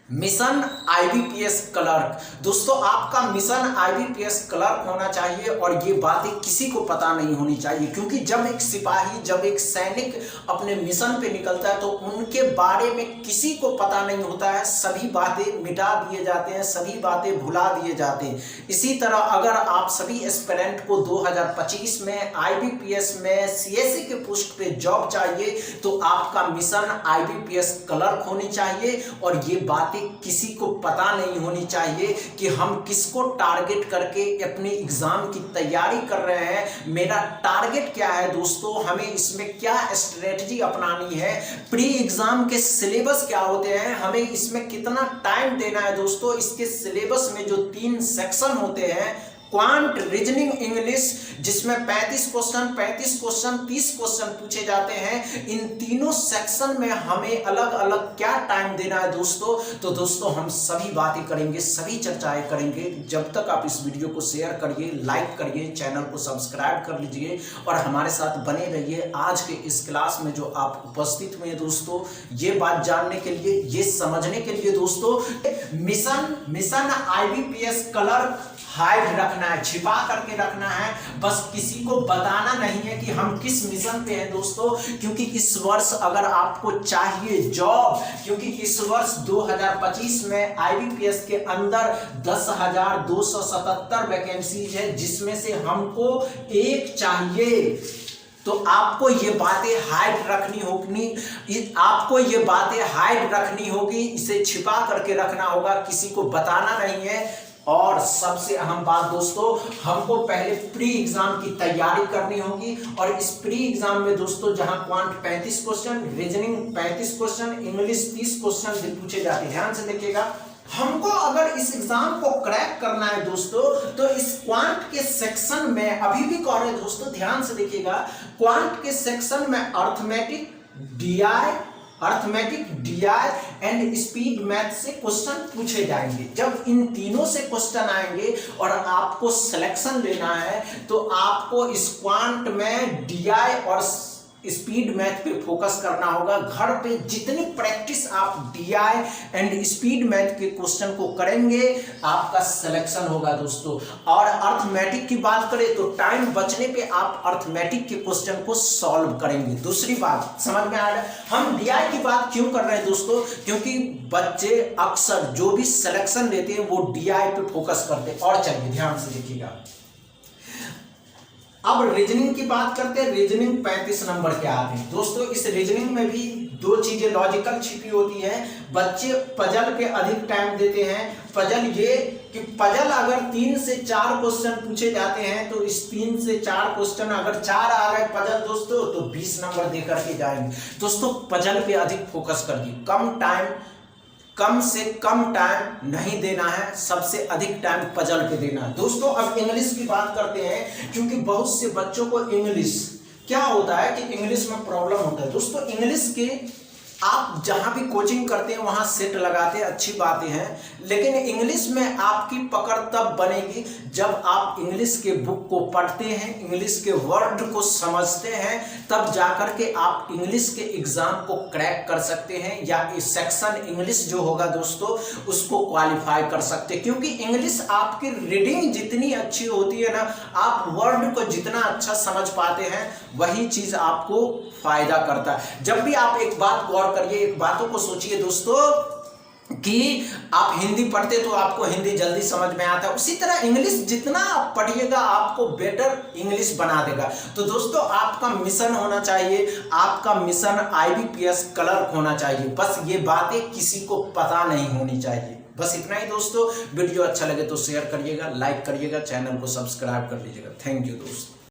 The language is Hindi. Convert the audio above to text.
Mission IBPS clerk. दोस्तों आपका मिशन आईबीपीएस क्लर्क होना चाहिए और ये बातें किसी को पता नहीं होनी चाहिए, क्योंकि जब एक सिपाही, जब एक सैनिक अपने मिशन पे निकलता है तो उनके बारे में किसी को पता नहीं होता है। सभी बातें मिटा दिए जाते हैं, सभी बातें भुला दिए जाते हैं। इसी तरह अगर आप सभी एस्पिरेंट को 2025 में आईबीपीएस में सीएससी के पोस्ट पे जॉब चाहिए तो आपका मिशन आईबीपीएस क्लर्क होनी चाहिए और ये बातें किसी को पता नहीं होनी चाहिए कि हम किसको टारगेट करके अपने एग्जाम की तैयारी कर रहे हैं। मेरा टारगेट क्या है दोस्तों, हमें इसमें क्या स्ट्रेटजी अपनानी है, प्री एग्जाम के सिलेबस क्या होते हैं, हमें इसमें कितना टाइम देना है। दोस्तों इसके सिलेबस में जो 3 सेक्शन होते हैं, क्वांट, रीजनिंग, इंग्लिश, जिसमें 35 क्वेश्चन 30 क्वेश्चन पूछे जाते हैं, इन तीनों सेक्शन में हमें अलग अलग क्या टाइम देना है दोस्तों। तो दोस्तों हम सभी बातें करेंगे, सभी चर्चाएं करेंगे। जब तक आप इस वीडियो को शेयर करिए, लाइक करिए, चैनल को सब्सक्राइब कर लीजिए और हमारे साथ बने रहिए। आज के इस क्लास में जो आप उपस्थित हुए दोस्तों, ये बात जानने के लिए, ये समझने के लिए दोस्तों, मिशन आईबीपीएस क्लर्क हाइड रखना है, छिपा करके रखना है, बस किसी को बताना नहीं है कि हम किस मिशन पे हैं दोस्तों। क्योंकि इस वर्ष अगर आपको चाहिए जॉब, क्योंकि इस वर्ष 2025 में आईबीपीएस के अंदर 10,277 वैकेंसीज है, जिसमें से हमको एक चाहिए। तो आपको ये बातें हाइड रखनी होगी, इसे छिपा करके रखना होगा, किसी को बताना नहीं है। और सबसे अहम बात दोस्तों, हमको पहले प्री एग्जाम की तैयारी करनी होगी और इस प्री एग्जाम में दोस्तों जहां quant 35 question, reasoning 35 question, English 30 question पूछे जाते हैं। ध्यान से देखिएगा, हमको अगर इस एग्जाम को क्रैक करना है दोस्तों तो इस क्वांट के सेक्शन में, अभी भी कह रहे हैं दोस्तों, ध्यान से देखिएगा, क्वांट के सेक्शन में arithmetic, DI and speed math से क्वेश्चन पूछे जाएंगे। जब इन तीनों से क्वेश्चन आएंगे और आपको सिलेक्शन लेना है तो आपको इस क्वांट में डीआई और स्पीड मैथ पे फोकस करना होगा। घर पे जितनी प्रैक्टिस आप डीआई एंड स्पीड मैथ के क्वेश्चन को करेंगे आपका सिलेक्शन होगा दोस्तों। और अर्थमेटिक की बात करें तो टाइम बचने पे आप अर्थमेटिक के क्वेश्चन को सॉल्व करेंगे। दूसरी बात समझ में आ रहा है, हम डीआई की बात क्यों कर रहे हैं दोस्तों, क्योंकि बच्चे अक्सर जो भी सिलेक्शन लेते हैं वो डीआई पे फोकस करते हैं। और चलिए ध्यान से देखिएगा, अब रीजनिंग की बात करते हैं। रीजनिंग 35 नंबर के आते हैं दोस्तों। इस रीजनिंग में भी 2 चीजें लॉजिकल छिपी होती हैं। बच्चे पजल पे अधिक टाइम देते हैं। पजल ये कि पजल अगर 3 से 4 क्वेश्चन पूछे जाते हैं तो इस 3 से 4 क्वेश्चन अगर 4 आ गए पजल दोस्तों तो 20 नंबर दे करके जाएंगे। दोस्तों पजल पे अधिक फोकस कर दी, कम से कम टाइम नहीं देना है, सबसे अधिक टाइम पजल पे देना है दोस्तों। अब इंग्लिश की बात करते हैं, क्योंकि बहुत से बच्चों को इंग्लिश क्या होता है कि इंग्लिश में प्रॉब्लम होता है दोस्तों। इंग्लिश के आप जहां भी कोचिंग करते हैं वहां सेट लगाते हैं, अच्छी बातें हैं, लेकिन इंग्लिश में आपकी पकड़ तब बनेगी जब आप इंग्लिश के बुक को पढ़ते हैं, इंग्लिश के वर्ड को समझते हैं, तब जाकर के आप इंग्लिश के एग्जाम को क्रैक कर सकते हैं या इस सेक्शन इंग्लिश जो होगा दोस्तों उसको क्वालिफाई कर सकते हैं। क्योंकि इंग्लिश आपकी रीडिंग जितनी अच्छी होती है ना, आप वर्ड को जितना अच्छा समझ पाते हैं वही चीज आपको फायदा करता है। जब भी आप एक बात गौर करिए, एक बातों को सोचिए दोस्तों कि आप हिंदी पढ़ते तो आपको हिंदी जल्दी समझ में आता है, उसी तरह इंग्लिश जितना आप पढ़िएगा आपको बेटर इंग्लिश बना देगा। तो दोस्तों आपका मिशन होना चाहिए, आपका मिशन आईबीपीएस क्लर्क होना चाहिए। बस ये बातें किसी को पता नहीं होनी चाहिए। बस इतना ही दोस्तों। वीडियो अच्छा लगे तो शेयर करिएगा, लाइक करिएगा, चैनल को सब्सक्राइब कर लीजिएगा। थैंक यू दोस्तों।